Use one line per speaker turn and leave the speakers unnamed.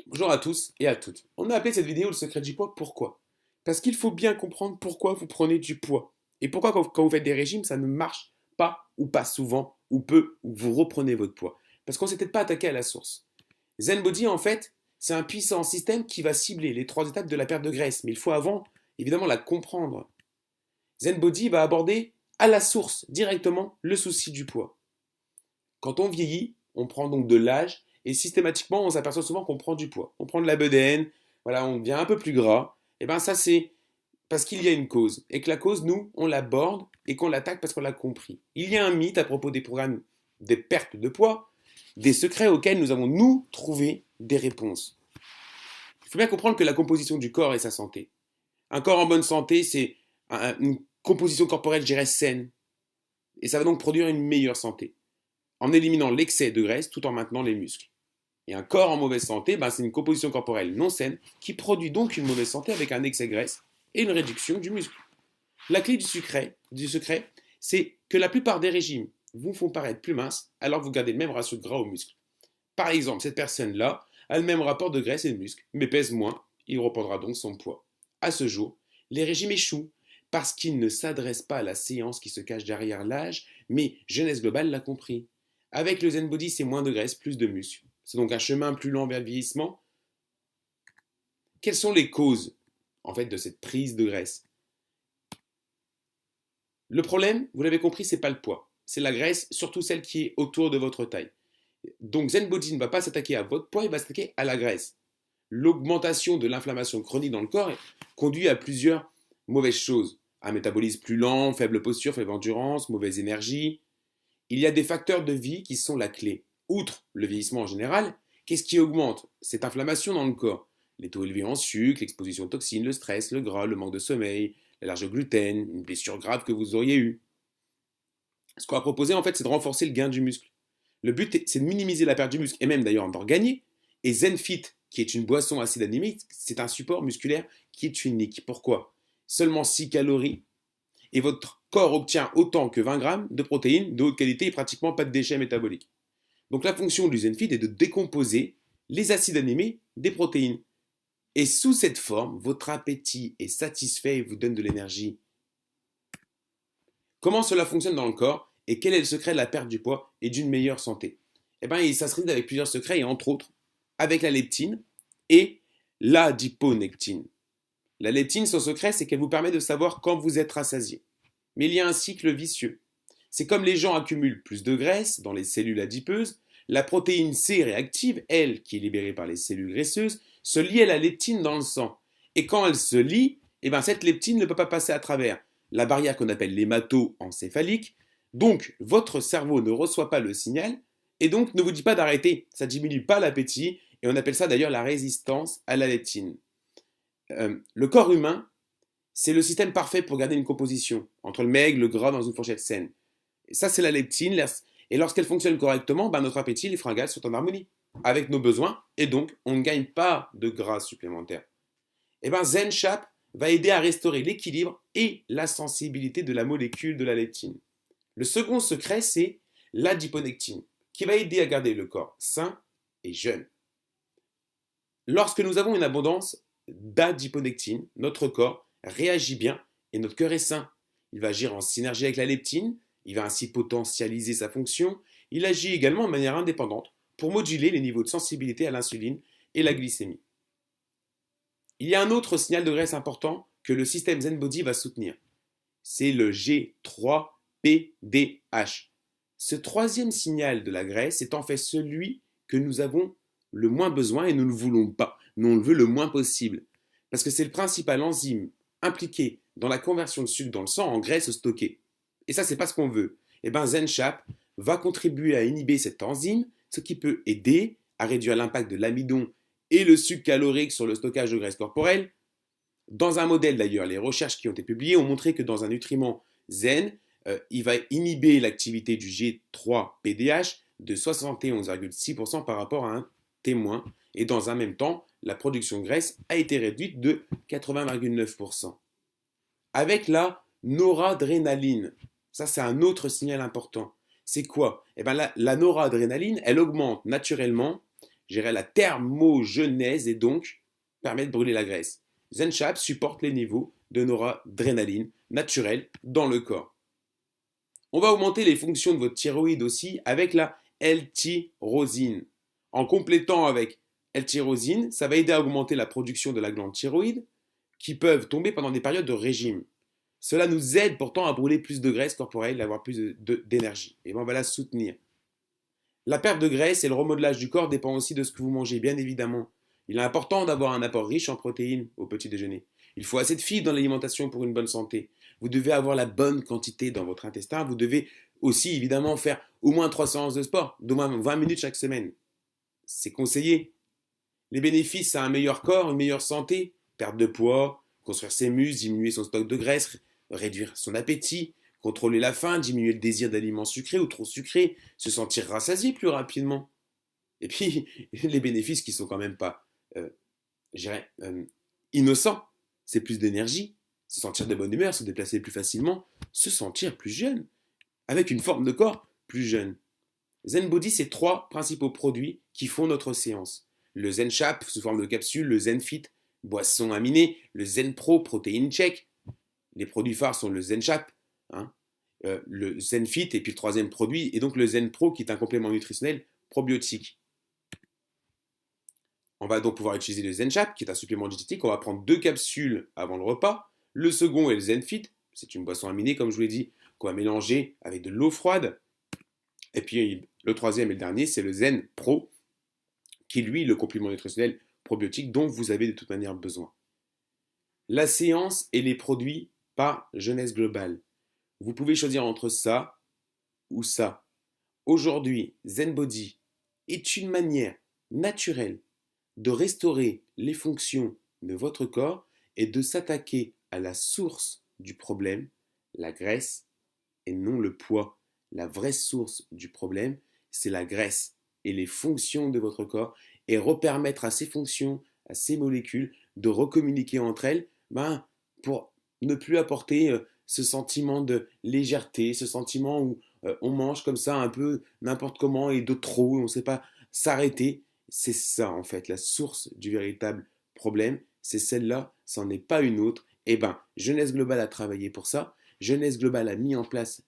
Bonjour à tous et à toutes. On a appelé cette vidéo le secret du poids. Pourquoi? Parce qu'il faut bien comprendre pourquoi vous prenez du poids. Et pourquoi quand vous faites des régimes, ça ne marche pas ou pas souvent ou peu ou vous reprenez votre poids. Parce qu'on ne s'est peut-être pas attaqué à la source. ZenBody, en fait, c'est un puissant système qui va cibler les trois étapes de la perte de graisse. Mais il faut avant, évidemment, la comprendre. ZenBody va aborder à la source directement le souci du poids. Quand on vieillit, on prend donc de l'âge et systématiquement, on s'aperçoit souvent qu'on prend du poids. On prend de la bedaine, voilà, on devient un peu plus gras. Et bien ça, c'est parce qu'il y a une cause. Et que la cause, nous, on l'aborde et qu'on l'attaque parce qu'on l'a compris. Il y a un mythe à propos des programmes des pertes de poids, des secrets auxquels nous avons, nous, trouvé des réponses. Il faut bien comprendre que la composition du corps est sa santé. Un corps en bonne santé, c'est une composition corporelle, je dirais, saine. Et ça va donc produire une meilleure santé en éliminant l'excès de graisse tout en maintenant les muscles. Et un corps en mauvaise santé, c'est une composition corporelle non saine qui produit donc une mauvaise santé avec un excès de graisse et une réduction du muscle. La clé du secret, c'est que la plupart des régimes vous font paraître plus mince alors que vous gardez le même ratio de gras au muscle. Par exemple, cette personne-là a le même rapport de graisse et de muscle, mais pèse moins, il reprendra donc son poids. À ce jour, les régimes échouent parce qu'ils ne s'adressent pas à la séance qui se cache derrière l'âge, mais Jeunesse Globale l'a compris. Avec le Zen Body, c'est moins de graisse, plus de muscle. C'est donc un chemin plus lent vers le vieillissement. Quelles sont les causes, en fait, de cette prise de graisse? Le problème, vous l'avez compris, c'est pas le poids. C'est la graisse, surtout celle qui est autour de votre taille. Donc Zen Body ne va pas s'attaquer à votre poids, il va s'attaquer à la graisse. L'augmentation de l'inflammation chronique dans le corps conduit à plusieurs mauvaises choses. Un métabolisme plus lent, faible posture, faible endurance, mauvaise énergie. Il y a des facteurs de vie qui sont la clé. Outre le vieillissement en général, qu'est-ce qui augmente cette inflammation dans le corps? Les taux élevés en sucre, l'exposition aux toxines, le stress, le gras, le manque de sommeil, l'allergie au gluten, une blessure grave que vous auriez eue. Ce qu'on va proposer, en fait, c'est de renforcer le gain du muscle. Le but, c'est de minimiser la perte du muscle et même d'ailleurs d'en gagner. Et ZenFit, qui est une boisson acide aminé, c'est un support musculaire qui est unique. Pourquoi? Seulement 6 calories et votre corps obtient autant que 20 grammes de protéines de haute qualité et pratiquement pas de déchets métaboliques. Donc la fonction du ZenFit est de décomposer les acides aminés des protéines. Et sous cette forme, votre appétit est satisfait et vous donne de l'énergie. Comment cela fonctionne dans le corps et quel est le secret de la perte du poids et d'une meilleure santé? Eh bien, ça se résume avec plusieurs secrets et entre autres avec la leptine et l'adiponectine. La leptine, son secret, c'est qu'elle vous permet de savoir quand vous êtes rassasié. Mais il y a un cycle vicieux. C'est comme les gens accumulent plus de graisse dans les cellules adipeuses, la protéine C réactive, elle, qui est libérée par les cellules graisseuses, se lie à la leptine dans le sang. Et quand elle se lie, cette leptine ne peut pas passer à travers la barrière qu'on appelle l'hémato-encéphalique. Donc, votre cerveau ne reçoit pas le signal et donc ne vous dit pas d'arrêter. Ça ne diminue pas l'appétit et on appelle ça d'ailleurs la résistance à la leptine. Le corps humain, c'est le système parfait pour garder une composition entre le maigre, le gras dans une fourchette saine. Et ça, c'est la leptine. Et lorsqu'elle fonctionne correctement, notre appétit, les fringales sont en harmonie avec nos besoins et donc on ne gagne pas de gras supplémentaire. Et ZenChap va aider à restaurer l'équilibre et la sensibilité de la molécule de la leptine. Le second secret, c'est l'adiponectine, qui va aider à garder le corps sain et jeune. Lorsque nous avons une abondance d'adiponectine, notre corps réagit bien et notre cœur est sain. Il va agir en synergie avec la leptine, il va ainsi potentialiser sa fonction. Il agit également de manière indépendante pour moduler les niveaux de sensibilité à l'insuline et la glycémie. Il y a un autre signal de graisse important que le système ZenBody va soutenir. C'est le G3-PDH. Ce troisième signal de la graisse est en fait celui que nous avons le moins besoin et nous ne le voulons pas. Nous, on le veut le moins possible. Parce que c'est le principal enzyme impliqué dans la conversion de sucre dans le sang en graisse stockée. Et ça, c'est pas ce qu'on veut. Et ZenChap va contribuer à inhiber cette enzyme, ce qui peut aider à réduire l'impact de l'amidon et le sucre calorique sur le stockage de graisse corporelle. Dans un modèle d'ailleurs, les recherches qui ont été publiées ont montré que dans un nutriment zen, il va inhiber l'activité du G3-PDH de 71,6% par rapport à un témoin. Et dans un même temps, la production de graisse a été réduite de 80,9%. Avec la noradrénaline, ça c'est un autre signal important. C'est quoi? La noradrénaline, elle augmente naturellement gérer la thermogenèse et donc permet de brûler la graisse. ZenChap supporte les niveaux de noradrénaline naturelle dans le corps. On va augmenter les fonctions de votre thyroïde aussi avec la L-tyrosine. En complétant avec L-tyrosine, ça va aider à augmenter la production de la glande thyroïde qui peuvent tomber pendant des périodes de régime. Cela nous aide pourtant à brûler plus de graisse corporelle et avoir plus d'énergie. Et on va la soutenir. La perte de graisse et le remodelage du corps dépend aussi de ce que vous mangez, bien évidemment. Il est important d'avoir un apport riche en protéines au petit déjeuner. Il faut assez de fibres dans l'alimentation pour une bonne santé. Vous devez avoir la bonne quantité dans votre intestin. Vous devez aussi évidemment faire au moins 3 séances de sport, d'au moins 20 minutes chaque semaine. C'est conseillé. Les bénéfices à un meilleur corps, une meilleure santé, perte de poids, construire ses muscles, diminuer son stock de graisse, réduire son appétit, contrôler la faim, diminuer le désir d'aliments sucrés ou trop sucrés, se sentir rassasié plus rapidement. Et puis, les bénéfices qui sont quand même pas, je dirais, innocents. C'est plus d'énergie, se sentir de bonne humeur, se déplacer plus facilement, se sentir plus jeune, avec une forme de corps plus jeune. ZenBody, c'est 3 principaux produits qui font notre séance. Le ZenChap sous forme de capsule, le ZenFit, boisson aminée, le ZenPro, protéine check. Les produits phares sont le ZenChap, hein, le ZenFit et puis le troisième produit, et donc le ZenPro qui est un complément nutritionnel probiotique. On va donc pouvoir utiliser le ZenChap qui est un supplément diététique. On va prendre 2 capsules avant le repas. Le second est le ZenFit, c'est une boisson aminée comme je vous l'ai dit, qu'on va mélanger avec de l'eau froide. Et puis le troisième et le dernier, c'est le ZenPro, qui lui est le complément nutritionnel probiotique dont vous avez de toute manière besoin. La séance et les produits par Jeunesse Globale. Vous pouvez choisir entre ça ou ça. Aujourd'hui, ZenBody est une manière naturelle de restaurer les fonctions de votre corps et de s'attaquer à la source du problème, la graisse, et non le poids. La vraie source du problème, c'est la graisse et les fonctions de votre corps et repermettre à ces fonctions, à ces molécules de recommuniquer entre elles pour ne plus apporter ce sentiment de légèreté, ce sentiment où on mange comme ça un peu n'importe comment et de trop, on ne sait pas s'arrêter. C'est ça en fait la source du véritable problème, c'est celle-là, c'en est pas une autre. Eh bien, Jeunesse Globale a travaillé pour ça, Jeunesse Globale a mis en place